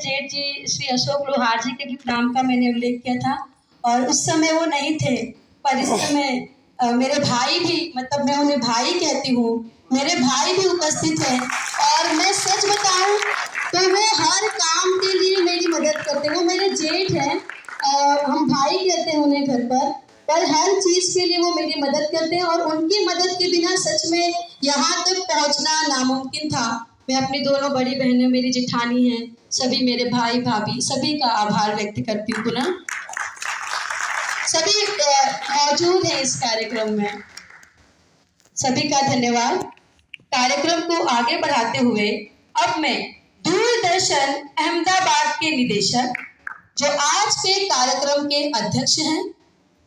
जेठ जी श्री अशोक लोहार जी के नाम का मैंने उल्लेख किया था और उस समय वो नहीं थे, पर इस समय मेरे भाई भी, मतलब मैं उन्हें भाई कहती हूँ, मेरे भाई भी उपस्थित हैं और मैं सच बताऊँ तो वो हर काम के लिए मेरी मदद करते हैं। वो मेरे जेठ हैं, हम भाई कहते हैं उन्हें घर पर हर चीज़ के लिए वो मेरी मदद करते हैं और उनकी मदद के बिना सच में यहाँ तक पहुँचना नामुमकिन था। मैं अपनी दोनों बड़ी बहनें, मेरी जेठानी हैं, सभी मेरे भाई भाभी, सभी का आभार व्यक्त करती हूँ। पुनः सभी मौजूद हैं इस कार्यक्रम में, सभी का धन्यवाद। कार्यक्रम को आगे बढ़ाते हुए अब मैं दूरदर्शन अहमदाबाद के निदेशक, जो आज के कार्यक्रम के अध्यक्ष हैं,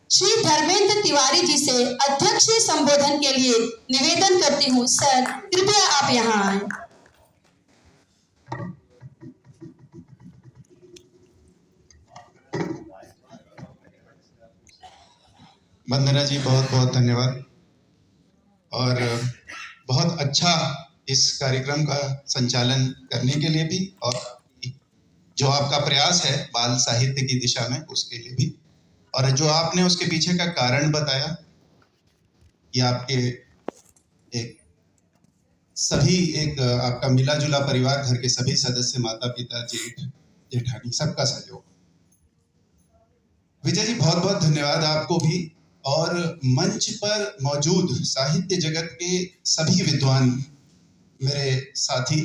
श्री धर्मेंद्र तिवारी जी से अध्यक्ष संबोधन के लिए निवेदन करती हूँ। सर, कृपया आप यहाँ आए। वंदना जी, बहुत बहुत धन्यवाद और बहुत अच्छा इस कार्यक्रम का संचालन करने के लिए भी और जो आपका प्रयास है बाल साहित्य की दिशा में उसके लिए भी, और जो आपने उसके पीछे का कारण बताया, ये आपके एक आपका मिला जुला परिवार, घर के सभी सदस्य, माता पिता, जेठ जेठानी, सबका सहयोग। विजय जी, बहुत बहुत धन्यवाद आपको भी और मंच पर मौजूद साहित्य जगत के सभी विद्वान मेरे साथी।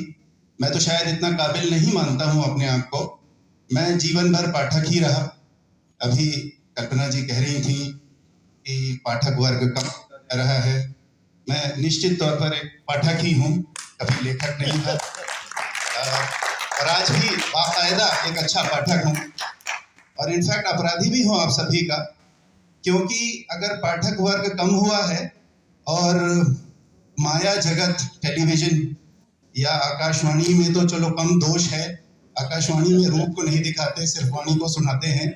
मैं तो शायद इतना काबिल नहीं मानता हूं अपने आप को, मैं जीवन भर पाठक ही रहा। अभी कल्पना जी कह रही थी कि पाठक वर्ग कम रहा है, मैं निश्चित तौर पर एक पाठक ही हूं, कभी लेखक नहीं था और आज भी बाकायदा एक अच्छा पाठक हूं और इनफैक्ट अपराधी भी हूं आप सभी का, क्योंकि अगर पाठक वर्ग कम हुआ है और माया जगत टेलीविजन या आकाशवाणी में तो चलो कम दोष है, आकाशवाणी में रूप को नहीं दिखाते, सिर्फ वाणी को सुनाते हैं,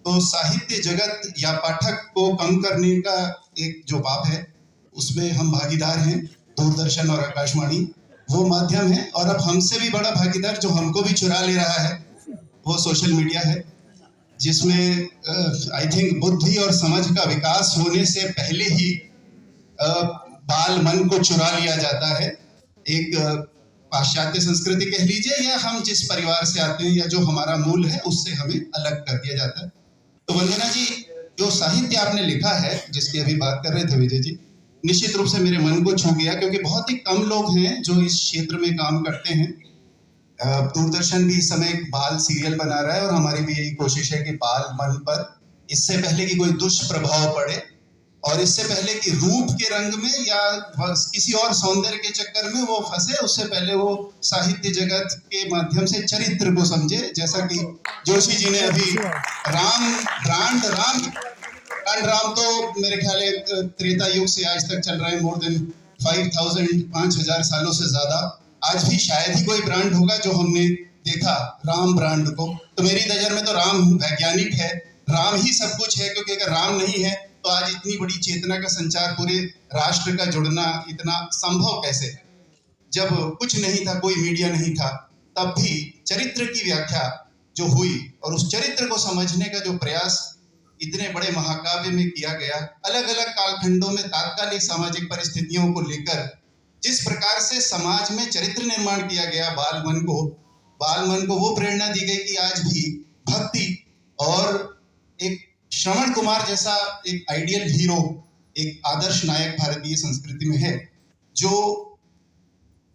तो साहित्य जगत या पाठक को कम करने का एक जो पाप है उसमें हम भागीदार हैं। दूरदर्शन और आकाशवाणी वो माध्यम है और अब हमसे भी बड़ा भागीदार जो हमको भी चुरा ले रहा है वो सोशल मीडिया है, जिसमें आई थिंक बुद्धि और समझ का विकास होने से पहले ही बाल मन को चुरा लिया जाता है। एक पाश्चात्य संस्कृति कह लीजिए या हम जिस परिवार से आते हैं या जो हमारा मूल है उससे हमें अलग कर दिया जाता है। तो वंदना जी, जो साहित्य आपने लिखा है जिसकी अभी बात कर रहे थे विजय जी, निश्चित रूप से मेरे मन को छू गया, क्योंकि बहुत ही कम लोग हैं जो इस क्षेत्र में काम करते हैं। दूरदर्शन भी इस समय एक बाल सीरियल बना रहा है और हमारी भी यही कोशिश है कि बाल मन पर इससे पहले कि कोई दुष्प्रभाव पड़े और इससे पहले कि रूप के रंग में या किसी और सौंदर्य के चक्कर में वो फंसे, उससे पहले वो साहित्य जगत के माध्यम से चरित्र को समझे। जैसा कि जोशी जी ने अभी राम तो मेरे ख्याल त्रेता युग से आज तक चल रहा है, मोर देन 5000 सालों से ज्यादा। आज भी शायद ही कोई ब्रांड होगा जो हमने देखा राम ब्रांड को। तो मेरी नजर में तो राम वैज्ञानिक है, राम ही सब कुछ है, क्योंकि अगर राम नहीं है तो आज इतनी बड़ी चेतना का संचार, पूरे राष्ट्र का जुड़ना इतना संभव कैसे है। जब कुछ नहीं था, कोई मीडिया नहीं था, तब भी चरित्र की व्याख्या जो हुई और उस चरित्र को समझने का जो प्रयास इतने बड़े महाकाव्य में किया गया, अलग अलग कालखंडों में तात्कालिक सामाजिक परिस्थितियों को लेकर जिस प्रकार से समाज में चरित्र निर्माण किया गया, बाल मन को वो प्रेरणा दी गई कि आज भी भक्ति और एक श्रवण कुमार जैसा एक आइडियल हीरो, एक आदर्श नायक भारतीय संस्कृति में है, जो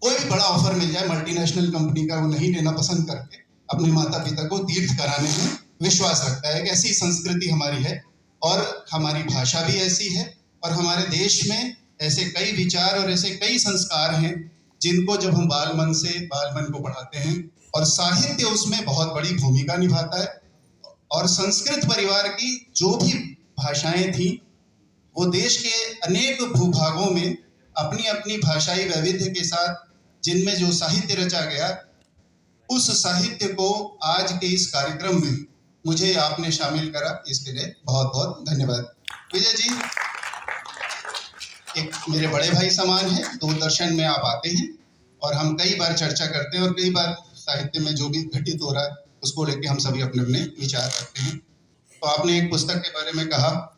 कोई भी बड़ा ऑफर मिल जाए मल्टीनेशनल कंपनी का, वो नहीं लेना पसंद करके अपने माता पिता को तीर्थ कराने में विश्वास रखता है। एक ऐसी संस्कृति हमारी है और हमारी भाषा भी ऐसी है और हमारे देश में ऐसे कई विचार और ऐसे कई संस्कार हैं जिनको जब हम बाल मन को पढ़ाते हैं और साहित्य उसमें बहुत बड़ी भूमिका निभाता है। और संस्कृत परिवार की जो भी भाषाएं थी वो देश के अनेक भूभागों में अपनी अपनी भाषाई वैविध्य के साथ जिनमें जो साहित्य रचा गया, उस साहित्य को आज के इस कार्यक्रम में मुझे आपने शामिल करा, इसके लिए बहुत बहुत धन्यवाद। विजय जी एक मेरे बड़े भाई समान है, दूरदर्शन में आप आते हैं और हम कई बार चर्चा करते हैं और कई बार साहित्य में जो भी घटित हो रहा है उसको लेके हम सभी अपने अपने विचार रखते हैं। तो आपने एक पुस्तक के बारे में कहा